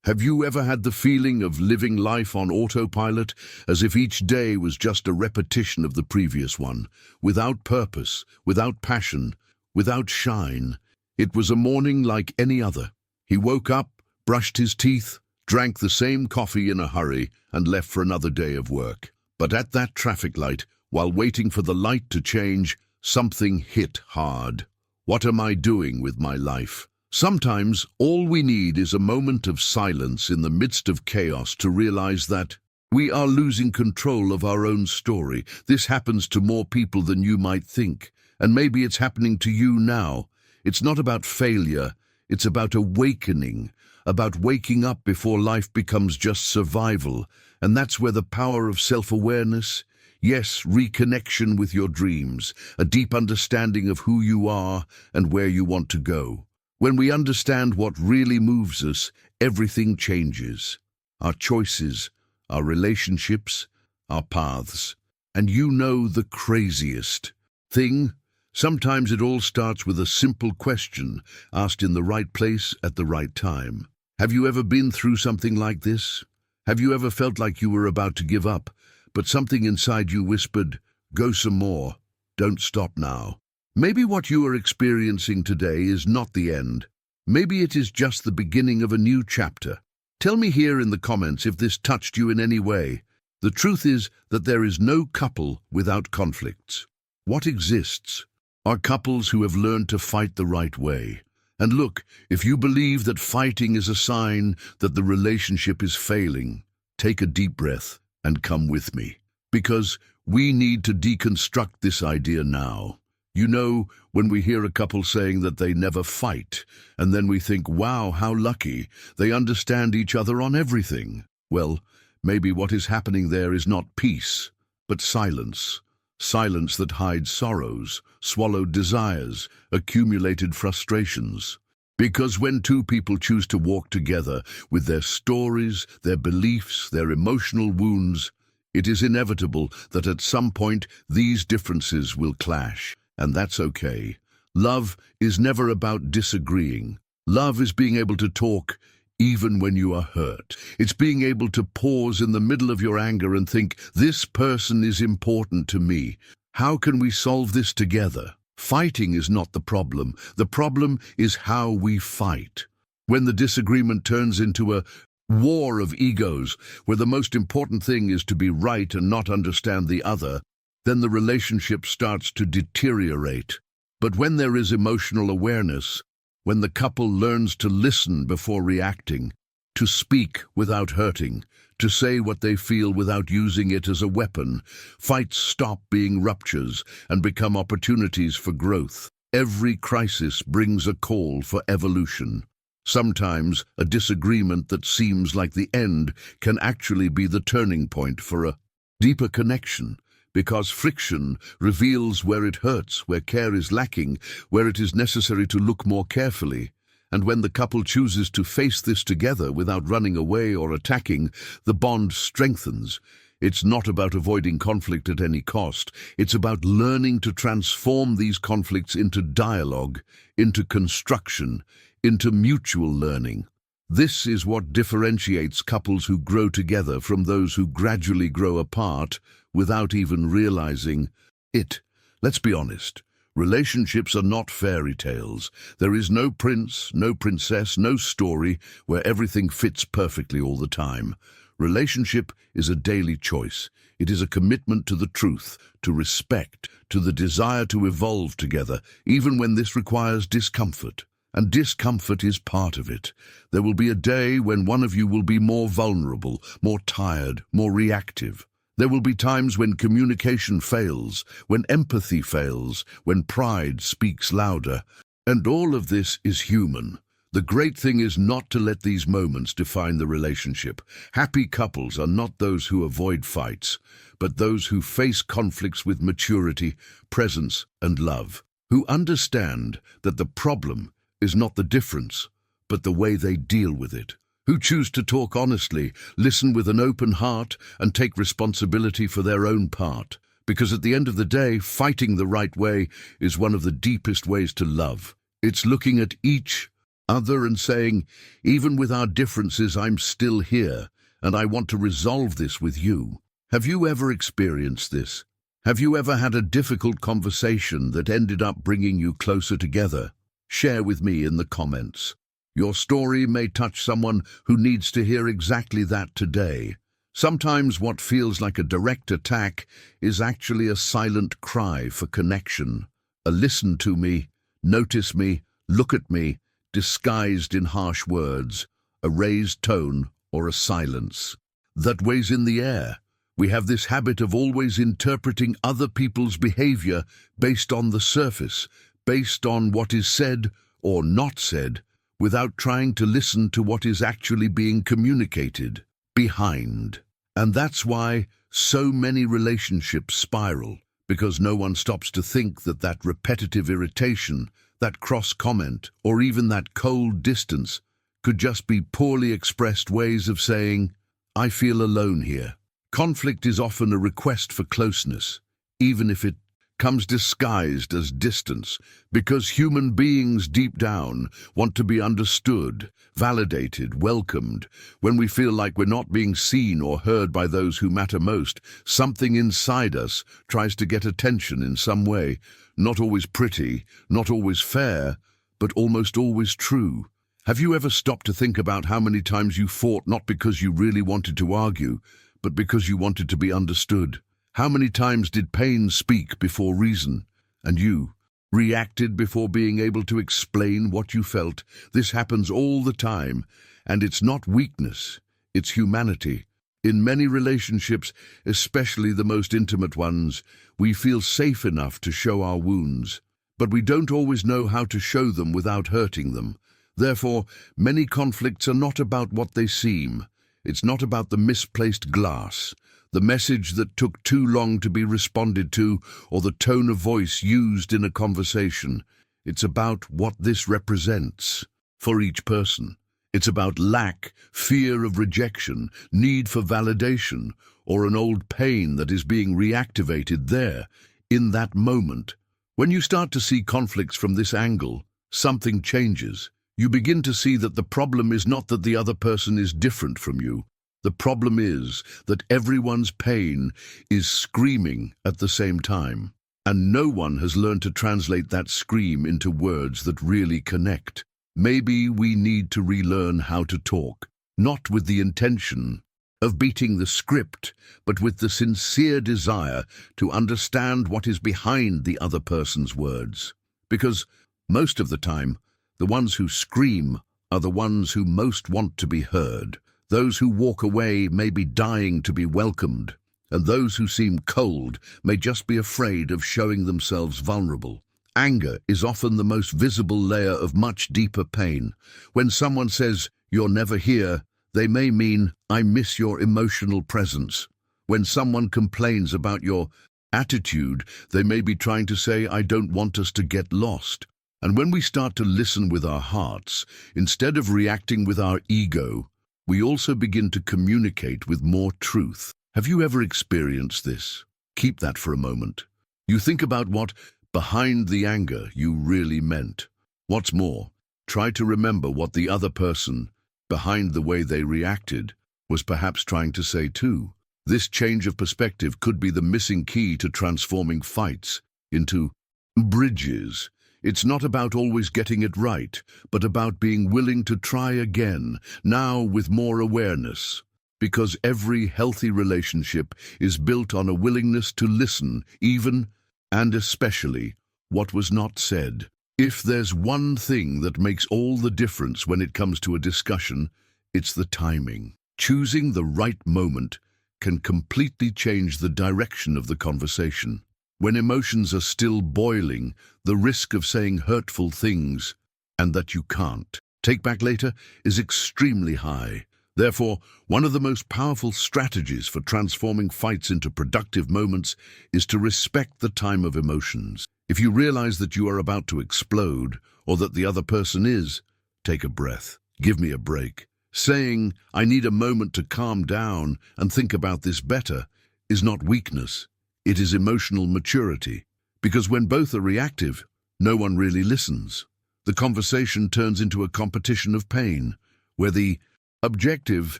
Have you ever had the feeling of living life on autopilot, as if each day was just a repetition of the previous one, without purpose, without passion, without shine? It was a morning like any other. He woke up, brushed his teeth, drank the same coffee in a hurry, and left for another day of work. But at that traffic light, while waiting for the light to change, something hit hard. What am I doing with my life? Sometimes all we need is a moment of silence in the midst of chaos to realize that we are losing control of our own story. This happens to more people than you might think, and maybe it's happening to you now. It's not about failure, it's about awakening, about waking up before life becomes just survival, and that's where the power of self-awareness, yes, reconnection with your dreams, a deep understanding of who you are and where you want to go. When we understand what really moves us, everything changes. Our choices, our relationships, our paths. And you know the craziest thing? Sometimes it all starts with a simple question, asked in the right place at the right time. Have you ever been through something like this? Have you ever felt like you were about to give up, but something inside you whispered, "Go some more, don't stop now"? Maybe what you are experiencing today is not the end. Maybe it is just the beginning of a new chapter. Tell me here in the comments if this touched you in any way. The truth is that there is no couple without conflicts. What exists are couples who have learned to fight the right way. And look, if you believe that fighting is a sign that the relationship is failing, take a deep breath and come with me. Because we need to deconstruct this idea now. You know, when we hear a couple saying that they never fight, and then we think, wow, how lucky, they understand each other on everything. Well, maybe what is happening there is not peace, but silence. Silence that hides sorrows, swallowed desires, accumulated frustrations. Because when two people choose to walk together with their stories, their beliefs, their emotional wounds, it is inevitable that at some point these differences will clash. And that's okay. Love is never about disagreeing. Love is being able to talk even when you are hurt. It's being able to pause in the middle of your anger and think, this person is important to me. How can we solve this together? Fighting is not the problem. The problem is how we fight. When the disagreement turns into a war of egos, where the most important thing is to be right and not understand the other, then the relationship starts to deteriorate. But when there is emotional awareness, when the couple learns to listen before reacting, to speak without hurting, to say what they feel without using it as a weapon, fights stop being ruptures and become opportunities for growth. Every crisis brings a call for evolution. Sometimes a disagreement that seems like the end can actually be the turning point for a deeper connection. Because friction reveals where it hurts, where care is lacking, where it is necessary to look more carefully. And when the couple chooses to face this together without running away or attacking, the bond strengthens. It's not about avoiding conflict at any cost. It's about learning to transform these conflicts into dialogue, into construction, into mutual learning. This is what differentiates couples who grow together from those who gradually grow apart without even realizing it. Let's be honest. Relationships are not fairy tales. There is no prince, no princess, no story where everything fits perfectly all the time. Relationship is a daily choice. It is a commitment to the truth, to respect, to the desire to evolve together, even when this requires discomfort. And discomfort is part of it. There will be a day when one of you will be more vulnerable, more tired, more reactive. There will be times when communication fails, when empathy fails, when pride speaks louder. And all of this is human. The great thing is not to let these moments define the relationship. Happy couples are not those who avoid fights, but those who face conflicts with maturity, presence, and love, who understand that the problem is not the difference, but the way they deal with it, who choose to talk honestly, listen with an open heart, and take responsibility for their own part. Because at the end of the day, fighting the right way is one of the deepest ways to love. It's looking at each other and saying, even with our differences, I'm still here, and I want to resolve this with you. Have you ever experienced this? Have you ever had a difficult conversation that ended up bringing you closer together? Share with me in the comments. Your story may touch someone who needs to hear exactly that today. Sometimes what feels like a direct attack is actually a silent cry for connection. A listen to me, notice me, look at me, disguised in harsh words, a raised tone or a silence that weighs in the air. We have this habit of always interpreting other people's behavior based on the surface, based on what is said or not said, without trying to listen to what is actually being communicated behind. And that's why so many relationships spiral, because no one stops to think that that repetitive irritation, that cross-comment, or even that cold distance could just be poorly expressed ways of saying, I feel alone here. Conflict is often a request for closeness, even if it comes disguised as distance, because human beings deep down want to be understood, validated, welcomed. When we feel like we're not being seen or heard by those who matter most, something inside us tries to get attention in some way, not always pretty, not always fair, but almost always true. Have you ever stopped to think about how many times you fought not because you really wanted to argue, but because you wanted to be understood? How many times did pain speak before reason, and you reacted before being able to explain what you felt? This happens all the time, and it's not weakness, it's humanity. In many relationships, especially the most intimate ones, we feel safe enough to show our wounds, but we don't always know how to show them without hurting them. Therefore, many conflicts are not about what they seem. It's not about the misplaced glass, the message that took too long to be responded to, or the tone of voice used in a conversation. It's about what this represents for each person. It's about lack, fear of rejection, need for validation, or an old pain that is being reactivated there, in that moment. When you start to see conflicts from this angle, something changes. You begin to see that the problem is not that the other person is different from you. The problem is that everyone's pain is screaming at the same time, and no one has learned to translate that scream into words that really connect. Maybe we need to relearn how to talk, not with the intention of beating the script, but with the sincere desire to understand what is behind the other person's words. Because most of the time, the ones who scream are the ones who most want to be heard. Those who walk away may be dying to be welcomed, and those who seem cold may just be afraid of showing themselves vulnerable. Anger is often the most visible layer of much deeper pain. When someone says, "You're never here," they may mean, "I miss your emotional presence." When someone complains about your attitude, they may be trying to say, "I don't want us to get lost." And when we start to listen with our hearts, instead of reacting with our ego, we also begin to communicate with more truth. Have you ever experienced this? Keep that for a moment. You think about what, behind the anger, you really meant. What's more, try to remember what the other person, behind the way they reacted, was perhaps trying to say too. This change of perspective could be the missing key to transforming fights into bridges. It's not about always getting it right, but about being willing to try again, now with more awareness. Because every healthy relationship is built on a willingness to listen, even and especially what was not said. If there's one thing that makes all the difference when it comes to a discussion, it's the timing. Choosing the right moment can completely change the direction of the conversation. When emotions are still boiling, the risk of saying hurtful things, and that you can't take back later, is extremely high. Therefore, one of the most powerful strategies for transforming fights into productive moments is to respect the time of emotions. If you realize that you are about to explode, or that the other person is, take a breath. Give me a break. Saying, "I need a moment to calm down and think about this better," is not weakness. It is emotional maturity, because when both are reactive, no one really listens. The conversation turns into a competition of pain, where the objective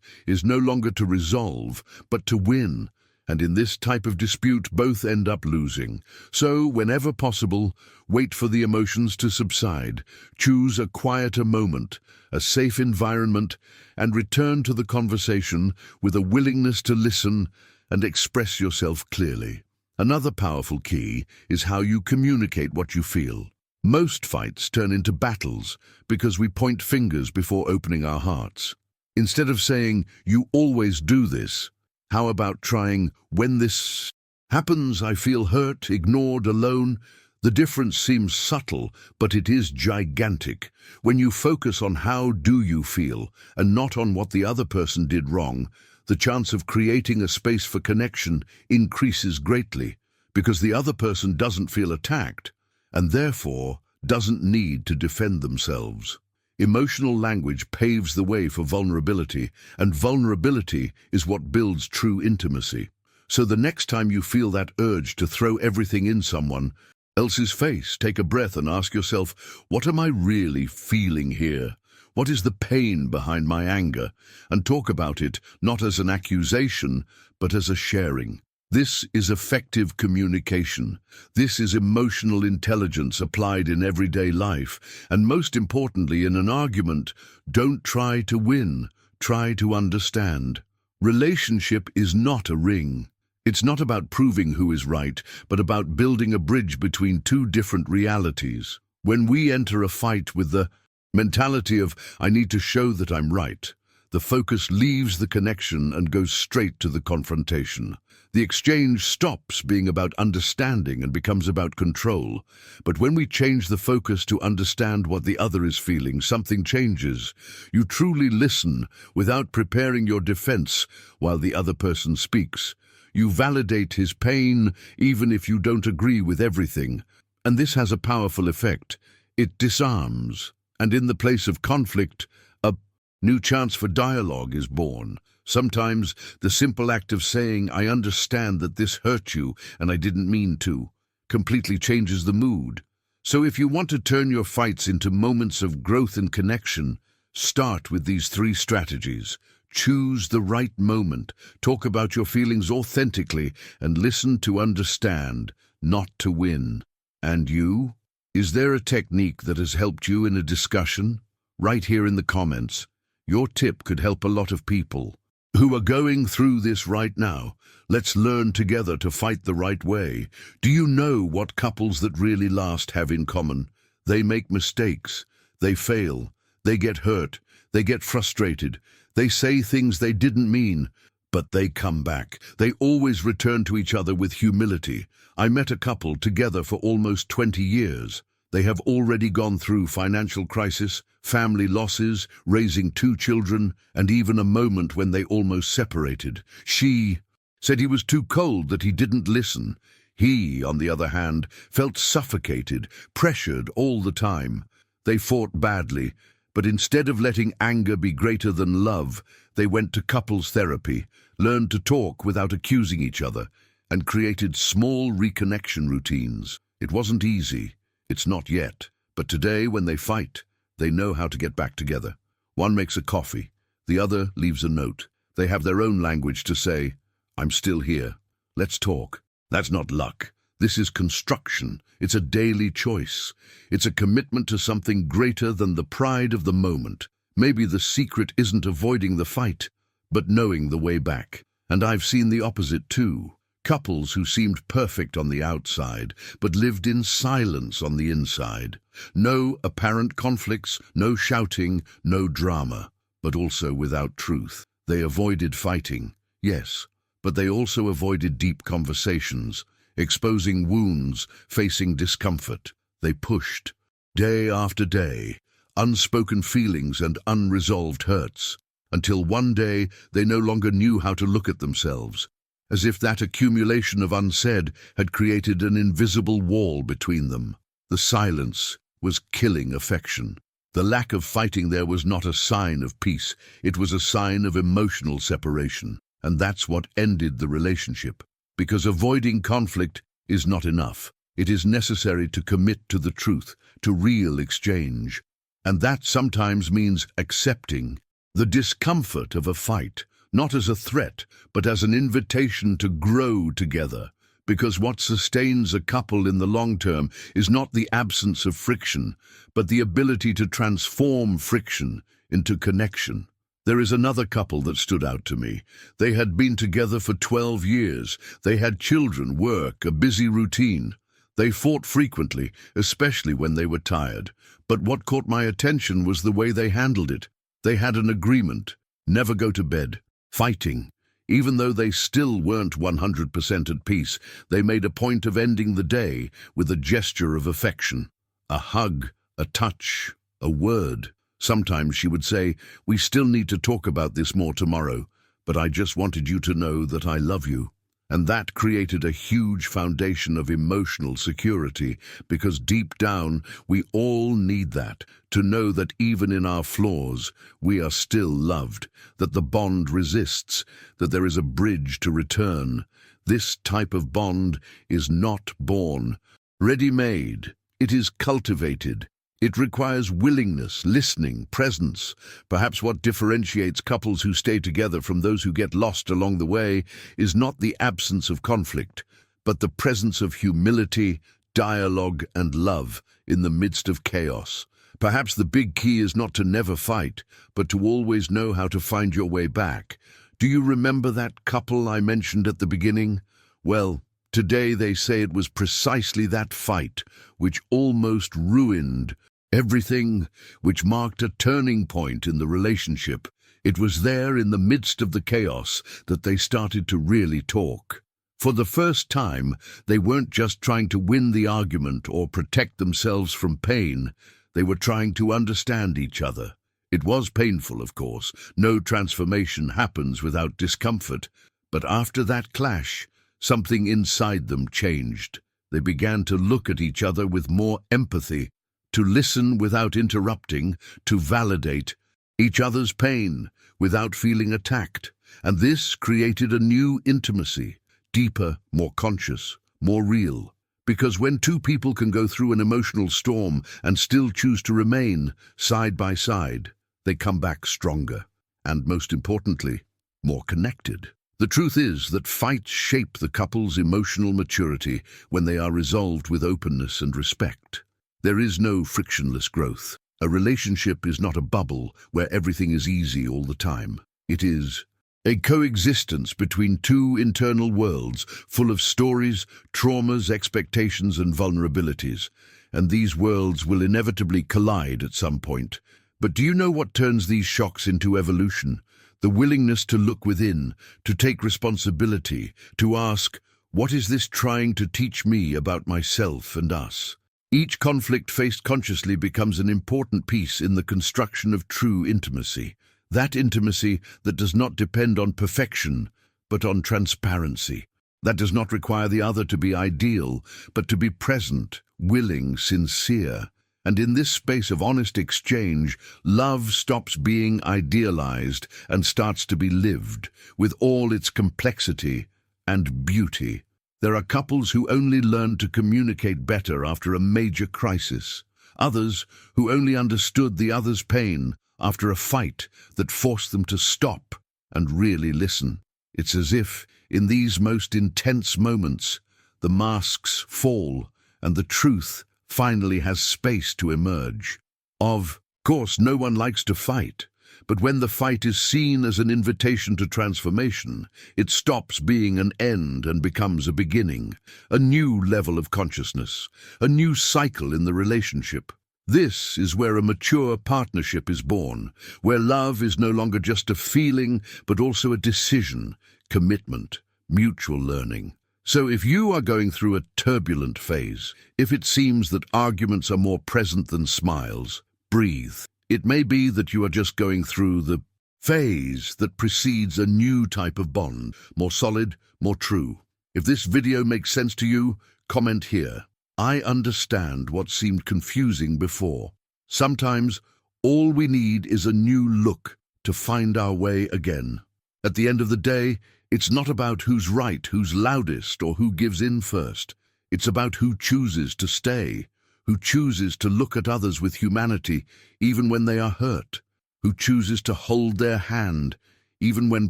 is no longer to resolve, but to win. And in this type of dispute, both end up losing. So, whenever possible, wait for the emotions to subside. Choose a quieter moment, a safe environment, and return to the conversation with a willingness to listen and express yourself clearly. Another powerful key is how you communicate what you feel. Most fights turn into battles because we point fingers before opening our hearts. Instead of saying, "You always do this," how about trying, "When this happens, I feel hurt, ignored, alone." The difference seems subtle, but it is gigantic. When you focus on how do you feel and not on what the other person did wrong, the chance of creating a space for connection increases greatly, because the other person doesn't feel attacked and therefore doesn't need to defend themselves. Emotional language paves the way for vulnerability, and vulnerability is what builds true intimacy. So the next time you feel that urge to throw everything in someone else's face, take a breath and ask yourself, what am I really feeling here? What is the pain behind my anger? And talk about it not as an accusation, but as a sharing. This is effective communication. This is emotional intelligence applied in everyday life. And most importantly, in an argument, don't try to win, try to understand. Relationship is not a ring. It's not about proving who is right, but about building a bridge between two different realities. When we enter a fight with the mentality of, "I need to show that I'm right," the focus leaves the connection and goes straight to the confrontation. The exchange stops being about understanding and becomes about control. But when we change the focus to understand what the other is feeling, something changes. You truly listen without preparing your defense while the other person speaks. You validate his pain even if you don't agree with everything. And this has a powerful effect. It disarms. And in the place of conflict, a new chance for dialogue is born. Sometimes the simple act of saying, "I understand that this hurt you and I didn't mean to," completely changes the mood. So if you want to turn your fights into moments of growth and connection, start with these 3 strategies. Choose the right moment, talk about your feelings authentically, and listen to understand, not to win. And you? Is there a technique that has helped you in a discussion? Write here in the comments. Your tip could help a lot of people who are going through this right now. Let's learn together to fight the right way. Do you know what couples that really last have in common? They make mistakes, they fail, they get hurt, they get frustrated, they say things they didn't mean, but they come back. They always return to each other with humility. I met a couple together for almost 20 years. They have already gone through financial crisis, family losses, raising 2 children, and even a moment when they almost separated. She said he was too cold, that he didn't listen. He, on the other hand, felt suffocated, pressured all the time. They fought badly, but instead of letting anger be greater than love, they went to couples therapy, learned to talk without accusing each other, and created small reconnection routines. It wasn't easy. It's not yet. But today, when they fight, they know how to get back together. One makes a coffee. The other leaves a note. They have their own language to say, "I'm still here. Let's talk." That's not luck. This is construction. It's a daily choice. It's a commitment to something greater than the pride of the moment. Maybe the secret isn't avoiding the fight, but knowing the way back. And I've seen the opposite too. Couples who seemed perfect on the outside, but lived in silence on the inside. No apparent conflicts, no shouting, no drama, but also without truth. They avoided fighting, yes, but they also avoided deep conversations, exposing wounds, facing discomfort. They pushed, day after day, unspoken feelings and unresolved hurts, until one day they no longer knew how to look at themselves, as if that accumulation of unsaid had created an invisible wall between them. The silence was killing affection. The lack of fighting there was not a sign of peace, it was a sign of emotional separation. And that's what ended the relationship. Because avoiding conflict is not enough. It is necessary to commit to the truth, to real exchange. And that sometimes means accepting the discomfort of a fight, not as a threat, but as an invitation to grow together. Because what sustains a couple in the long term is not the absence of friction, but the ability to transform friction into connection. There is another couple that stood out to me. They had been together for 12 years. They had children, work, a busy routine. They fought frequently, especially when they were tired. But what caught my attention was the way they handled it. They had an agreement: never go to bed fighting. Even though they still weren't 100% at peace, they made a point of ending the day with a gesture of affection. A hug, a touch, a word. Sometimes she would say, "We still need to talk about this more tomorrow, but I just wanted you to know that I love you." And that created a huge foundation of emotional security, because deep down we all need that, to know that even in our flaws we are still loved, that the bond resists, that there is a bridge to return. This type of bond is not born ready-made. It is cultivated. It requires willingness, listening, presence. Perhaps what differentiates couples who stay together from those who get lost along the way is not the absence of conflict, but the presence of humility, dialogue, and love in the midst of chaos. Perhaps the big key is not to never fight, but to always know how to find your way back. Do you remember that couple I mentioned at the beginning? Well, today they say it was precisely that fight which almost ruined everything, which marked a turning point in the relationship. It was there in the midst of the chaos that they started to really talk. For the first time, they weren't just trying to win the argument or protect themselves from pain. They were trying to understand each other. It was painful, of course. No transformation happens without discomfort. But after that clash, something inside them changed. They began to look at each other with more empathy, to listen without interrupting, to validate each other's pain without feeling attacked. And this created a new intimacy, deeper, more conscious, more real. Because when two people can go through an emotional storm and still choose to remain side by side, they come back stronger and, most importantly, more connected. The truth is that fights shape the couple's emotional maturity when they are resolved with openness and respect. There is no frictionless growth. A relationship is not a bubble where everything is easy all the time. It is a coexistence between two internal worlds full of stories, traumas, expectations, and vulnerabilities. And these worlds will inevitably collide at some point. But do you know what turns these shocks into evolution? The willingness to look within, to take responsibility, to ask, what is this trying to teach me about myself and us? Each conflict faced consciously becomes an important piece in the construction of true intimacy. That intimacy that does not depend on perfection, but on transparency. That does not require the other to be ideal, but to be present, willing, sincere. And in this space of honest exchange, love stops being idealized and starts to be lived, with all its complexity and beauty. There are couples who only learn to communicate better after a major crisis. Others who only understood the other's pain after a fight that forced them to stop and really listen. It's as if, in these most intense moments, the masks fall and the truth finally has space to emerge. Of course, no one likes to fight, but when the fight is seen as an invitation to transformation, it stops being an end and becomes a beginning, a new level of consciousness, a new cycle in the relationship. This is where a mature partnership is born, where love is no longer just a feeling, but also a decision, commitment, mutual learning. So if you are going through a turbulent phase, if it seems that arguments are more present than smiles, breathe. It may be that you are just going through the phase that precedes a new type of bond, more solid, more true. If this video makes sense to you, comment here. I understand what seemed confusing before. Sometimes all we need is a new look to find our way again. At the end of the day, it's not about who's right, who's loudest, or who gives in first. It's about who chooses to stay, who chooses to look at others with humanity even when they are hurt, who chooses to hold their hand even when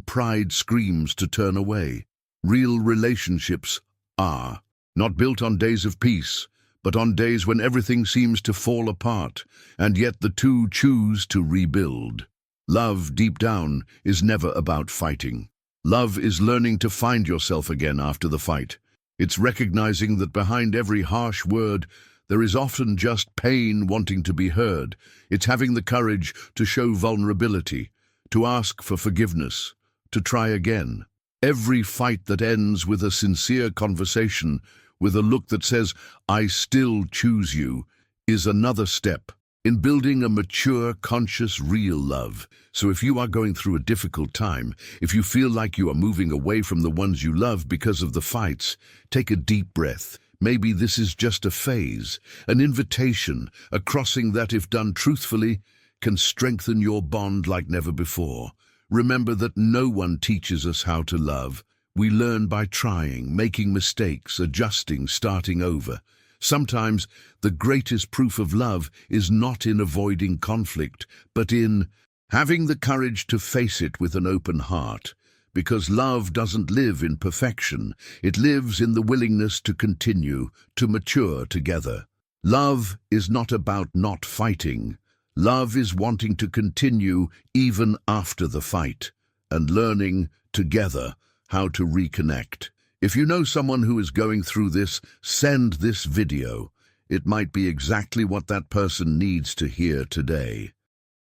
pride screams to turn away. Real relationships are not built on days of peace, but on days when everything seems to fall apart, and yet the two choose to rebuild. Love, deep down, is never about fighting. Love is learning to find yourself again after the fight. It's recognizing that behind every harsh word, there is often just pain wanting to be heard. It's having the courage to show vulnerability, to ask for forgiveness, to try again. Every fight that ends with a sincere conversation, with a look that says, "I still choose you," is another step in building a mature, conscious, real love. So if you are going through a difficult time, if you feel like you are moving away from the ones you love because of the fights, take a deep breath. Maybe this is just a phase, an invitation, a crossing that, if done truthfully, can strengthen your bond like never before. Remember that no one teaches us how to love. We learn by trying, making mistakes, adjusting, starting over. Sometimes the greatest proof of love is not in avoiding conflict, but in having the courage to face it with an open heart. Because love doesn't live in perfection, it lives in the willingness to continue, to mature together. Love is not about not fighting. Love is wanting to continue even after the fight, and learning together how to reconnect. If you know someone who is going through this, send this video. It might be exactly what that person needs to hear today.